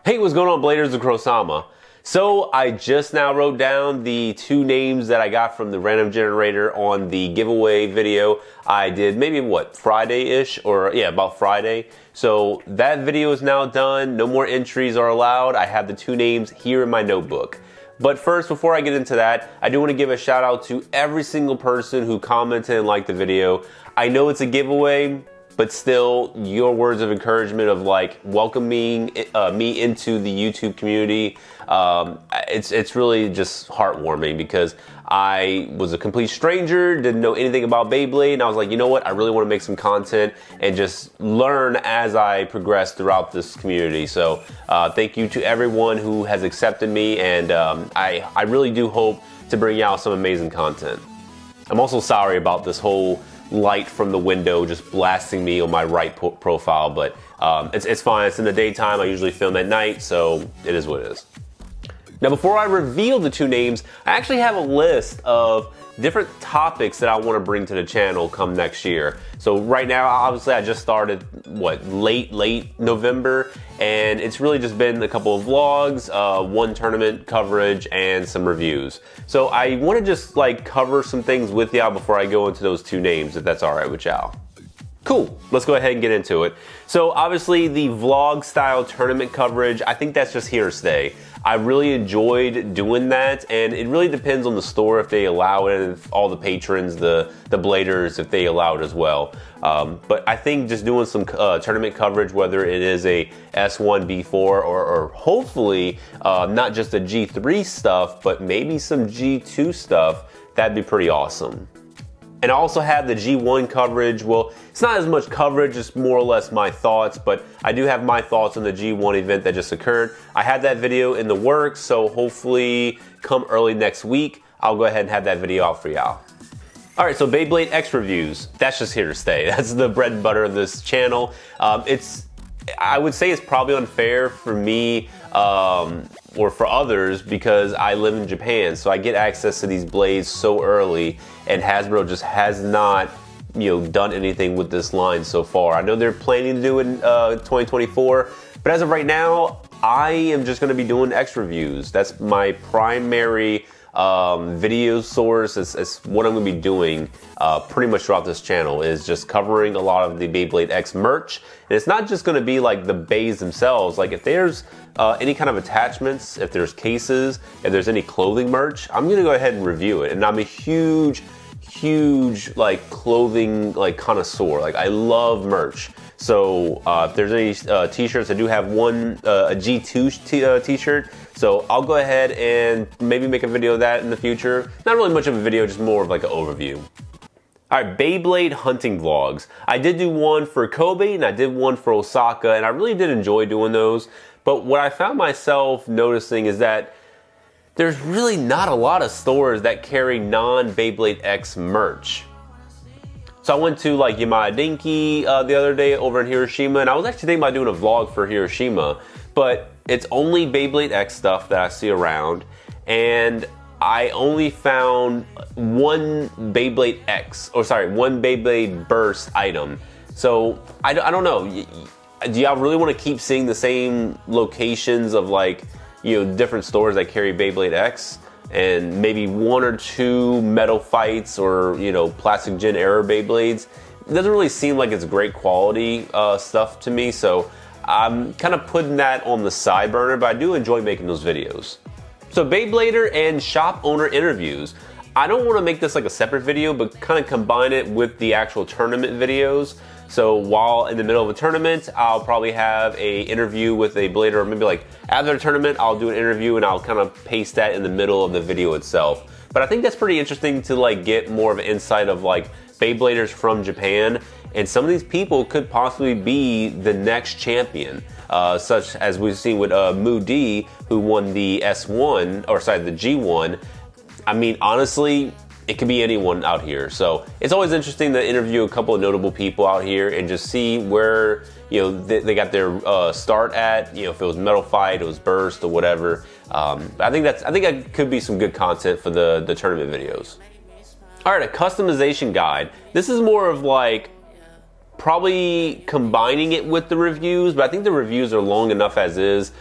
Hey, what's going on, Bladers of Kurosama? So I just now wrote down the two names that I got from the random generator on the giveaway video I did maybe Friday-ish, or yeah, about Friday. So that video is now done. No more entries are allowed. I have the two names here in my notebook. But first, before I get into that, I do want to give a shout out to every single person who commented and liked the video. I know it's a giveaway, but still, your words of encouragement of like welcoming me into the YouTube community, it's really just heartwarming, because I was a complete stranger, didn't know anything about Beyblade, and I was like, you know what, I really want to make some content and just learn as I progress throughout this community. So thank you to everyone who has accepted me, and I really do hope to bring out some amazing content. I'm also sorry about this whole light from the window just blasting me on my right profile, but it's fine. It's in the daytime. I usually film at night, so it is what it is. Now, before I reveal the two names, I actually have a list of different topics that I want to bring to the channel come next year. So right now, obviously, I just started, late November, and it's really just been a couple of vlogs, one tournament coverage, and some reviews. So I want to just cover some things with y'all before I go into those two names, if that's all right with y'all. Cool, let's go ahead and get into it. So obviously the vlog style tournament coverage, I think that's just here to stay. I really enjoyed doing that, and it really depends on the store if they allow it, and if all the patrons, the bladers, if they allow it as well. But I think just doing some tournament coverage, whether it is a S1, B4, or hopefully not just the G3 stuff, but maybe some G2 stuff, that'd be pretty awesome. And I also have the G1 coverage. Well, it's not as much coverage, it's more or less my thoughts, but I do have my thoughts on the G1 event that just occurred. I had that video in the works, so hopefully come early next week, I'll go ahead and have that video out for y'all. All right, so Beyblade X reviews, that's just here to stay. That's the bread and butter of this channel. I would say it's probably unfair for me or for others, because I live in Japan, so I get access to these blades so early, and Hasbro just has not, done anything with this line so far. I know they're planning to do it in 2024, but as of right now, I am just going to be doing X reviews. That's my primary video source. It's what I'm going to be doing pretty much throughout this channel, is just covering a lot of the Beyblade X merch. And it's not just going to be like the bays themselves. Like if there's any kind of attachments, if there's cases, if there's any clothing merch, I'm going to go ahead and review it. And I'm a huge clothing connoisseur. I love merch. So if there's any t-shirts, I do have one, a G2 t-shirt. So I'll go ahead and maybe make a video of that in the future. Not really much of a video, just more of an overview. All right, Beyblade hunting vlogs. I did do one for Kobe and I did one for Osaka, and I really did enjoy doing those. But what I found myself noticing is that there's really not a lot of stores that carry non-Beyblade X merch. So I went to Yamada Denki the other day over in Hiroshima, and I was actually thinking about doing a vlog for Hiroshima, but it's only Beyblade X stuff that I see around, and I only found one Beyblade X, one Beyblade Burst item. So I don't know. Do y'all really want to keep seeing the same locations of different stores that carry Beyblade X, and maybe one or two metal fights or plastic Gen era Beyblades? It doesn't really seem like it's great quality stuff to me, so I'm kind of putting that on the side burner, but I do enjoy making those videos. So Beyblader and shop owner interviews. I don't want to make this a separate video, but kind of combine it with the actual tournament videos. So while in the middle of a tournament, I'll probably have a interview with a blader, or maybe after the tournament, I'll do an interview and I'll kind of paste that in the middle of the video itself. But I think that's pretty interesting to get more of an insight of Beybladers from Japan, and some of these people could possibly be the next champion, such as we've seen with Moody, who won the S1, the G1. I mean, honestly, it could be anyone out here. So it's always interesting to interview a couple of notable people out here and just see where they got their start at. If it was Metal Fight, it was Burst, or whatever. I think that could be some good content for the tournament videos. All right, a customization guide. This is more of probably combining it with the reviews, but I think the reviews are long enough as is,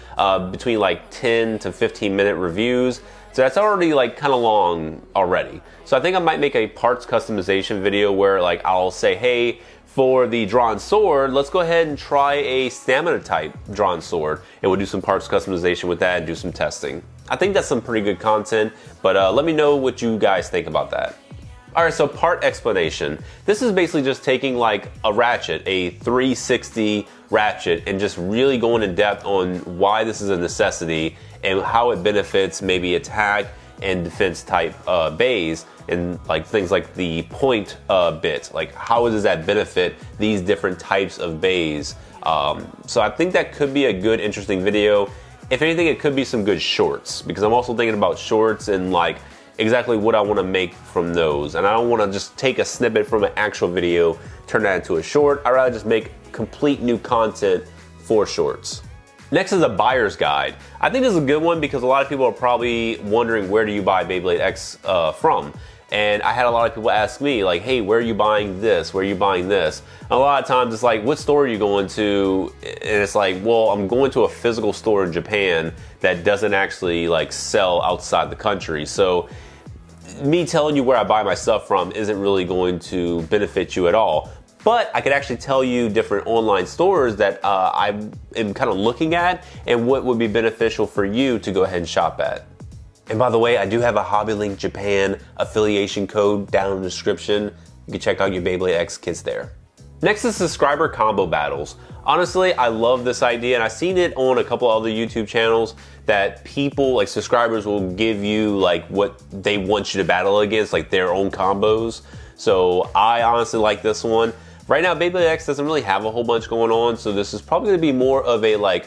between like 10 to 15 minute reviews. So that's already like kind of long already. So I think I might make a parts customization video where like I'll say, hey, for the drawn sword, let's go ahead and try a stamina type drawn sword, and we'll do some parts customization with that and do some testing. I think that's some pretty good content, but let me know what you guys think about that. Alright, so part explanation. This is basically just taking like a ratchet, a 360 ratchet, and just really going in depth on why this is a necessity and how it benefits maybe attack and defense type bays, and like things like the point bit, like how does that benefit these different types of bays. So I think that could be a good, interesting video. If anything, it could be some good shorts, because I'm also thinking about shorts and like exactly what I want to make from those. And I don't want to just take a snippet from an actual video, turn that into a short. I'd rather just make complete new content for shorts. Next is a buyer's guide. I think this is a good one because a lot of people are probably wondering, where do you buy Beyblade X from? And I had a lot of people ask me like, hey, where are you buying this? Where are you buying this? And a lot of times it's like, what store are you going to? And it's like, well, I'm going to a physical store in Japan that doesn't actually like sell outside the country. So me telling you where I buy my stuff from isn't really going to benefit you at all. But I could actually tell you different online stores that I am kind of looking at and what would be beneficial for you to go ahead and shop at. And by the way, I do have a HobbyLink Japan affiliation code down in the description. You can check out your Beyblade X kits there. Next is subscriber combo battles. Honestly, I love this idea, and I've seen it on a couple other YouTube channels that people, like subscribers, will give you like what they want you to battle against, like their own combos. So I honestly like this one. Right now, Beyblade X doesn't really have a whole bunch going on, so this is probably gonna be more of a like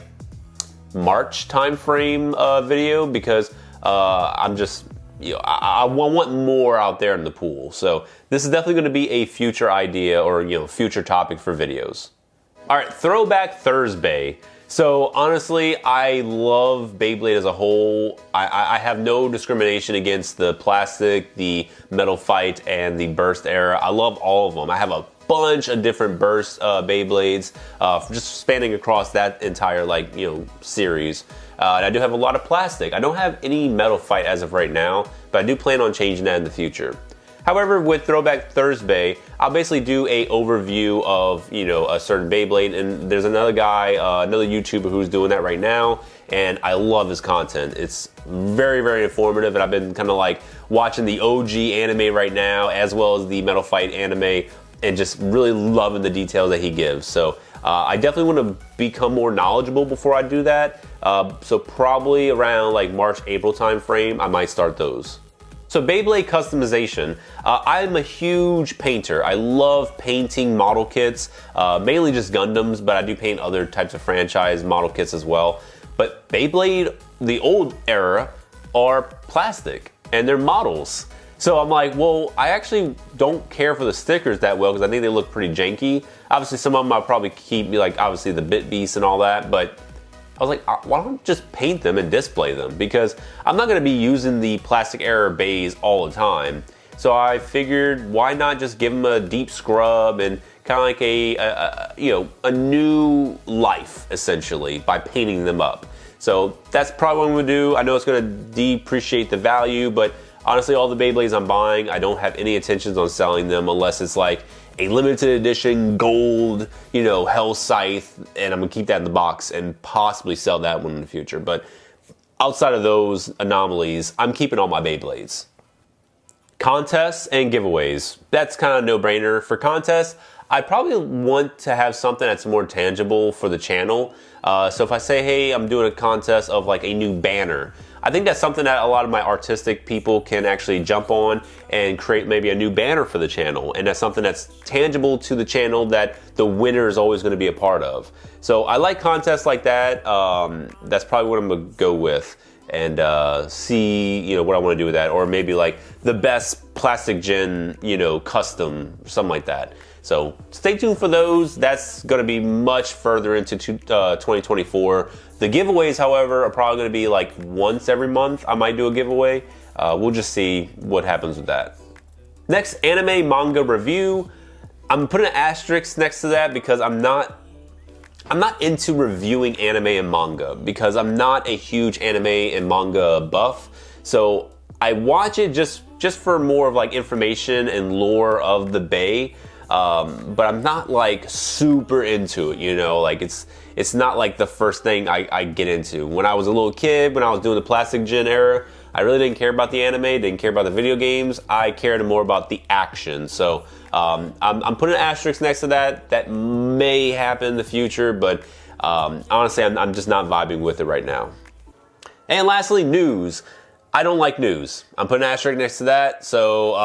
March time frame video, because I'm just, you know, I want more out there in the pool. So this is definitely going to be a future idea, or, you know, future topic for videos. All right, Throwback Thursday. So honestly, I love Beyblade as a whole. I have no discrimination against the plastic, the metal fight, and the burst era. I love all of them. I have a bunch of different burst Beyblades, just spanning across that entire like, you know, series. And I do have a lot of plastic. I don't have any metal fight as of right now, but I do plan on changing that in the future. However, with Throwback Thursday, I'll basically do a overview of, you know, a certain Beyblade, and there's another guy, another YouTuber who's doing that right now, and I love his content. It's very, very informative, and I've been kind of like watching the OG anime right now, as well as the Metal Fight anime, and just really loving the details that he gives. So I definitely want to become more knowledgeable before I do that. So probably around like March, April time frame, I might start those. So Beyblade customization. I'm a huge painter. I love painting model kits, mainly just Gundams, but I do paint other types of franchise model kits as well. But Beyblade, the old era, are plastic and they're models. So I'm like, well, I actually don't care for the stickers that well, because I think they look pretty janky. Obviously, some of them I'll probably keep, like obviously the Bit Beast and all that, but I was like, why don't I just paint them and display them? Because I'm not gonna be using the plastic era bays all the time. So I figured, why not just give them a deep scrub and kind of like a new life, essentially, by painting them up. So that's probably what I'm gonna do. I know it's gonna depreciate the value, but honestly, all the Beyblades I'm buying, I don't have any intentions on selling them unless it's like a limited edition gold, you know, Hell Scythe, and I'm gonna keep that in the box and possibly sell that one in the future. But outside of those anomalies, I'm keeping all my Beyblades. Contests and giveaways. That's kind of a no-brainer. For contests, I probably want to have something that's more tangible for the channel. So if I say, hey, I'm doing a contest of like a new banner, I think that's something that a lot of my artistic people can actually jump on and create maybe a new banner for the channel. And that's something that's tangible to the channel that the winner is always going to be a part of. So I like contests like that. That's probably what I'm going to go with, and see, you know, what I want to do with that. Or maybe like the best plastic gen, you know, custom, something like that. So stay tuned for those. That's going to be much further into 2024. The giveaways, however, are probably going to be like once every month. I might do a giveaway. We'll just see what happens with that. Next, anime manga review. I'm putting an asterisk next to that because I'm not into reviewing anime and manga because I'm not a huge anime and manga buff. So I watch it just for more of like information and lore of the Bey. But I'm not like super into it, you know, like it's not like the first thing I get into. When I was a little kid, when I was doing the Plastic Gen era, I really didn't care about the anime, didn't care about the video games. I cared more about the action. So I'm putting an asterisk next to that. That may happen in the future, but honestly, I'm just not vibing with it right now. And lastly, news. I don't like news. I'm putting an asterisk next to that. So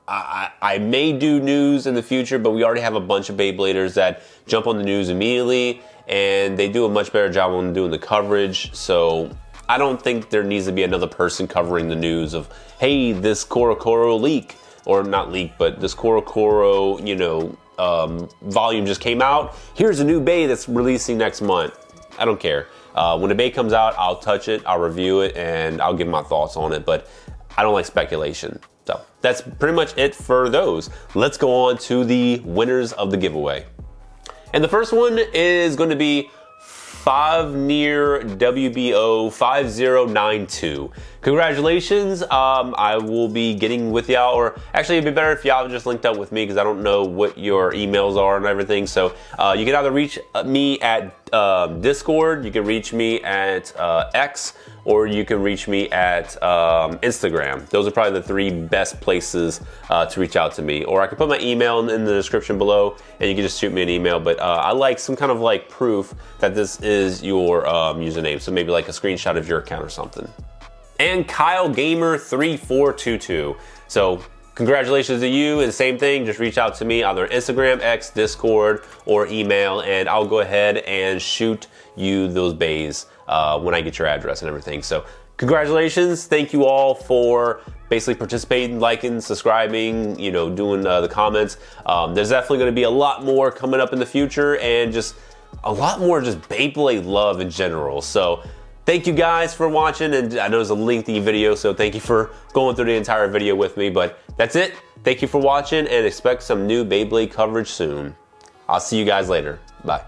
I may do news in the future, but we already have a bunch of Beybladers that jump on the news immediately, and they do a much better job on doing the coverage. So I don't think there needs to be another person covering the news of, hey, this Korokoro leak, or not leak, but this Korokoro, you know, volume just came out. Here's a new Bey that's releasing next month. I don't care. When the Bey comes out, I'll touch it, I'll review it, and I'll give my thoughts on it, but I don't like speculation. So that's pretty much it for those. Let's go on to the winners of the giveaway. And the first one is going to be Near WBO 5092. Congratulations. I will be getting with y'all, or actually it'd be better if y'all just linked up with me because I don't know what your emails are and everything. So you can either reach me at Discord, you can reach me at X, or you can reach me at Instagram. Those are probably the three best places to reach out to me. Or I can put my email in the description below and you can just shoot me an email. But I like some kind of like proof that this is your username. So maybe like a screenshot of your account or something. And Kyle Gamer 3422. So congratulations to you, and same thing, just reach out to me either Instagram, X, Discord, or email, and I'll go ahead and shoot you those Beys when I get your address and everything. So congratulations, thank you all for basically participating, liking, subscribing, you know, doing the comments. There's definitely gonna be a lot more coming up in the future, and just a lot more just Beyblade love in general. So thank you guys for watching, and I know it's a lengthy video, so thank you for going through the entire video with me, but that's it. Thank you for watching, and expect some new Beyblade coverage soon. I'll see you guys later. Bye.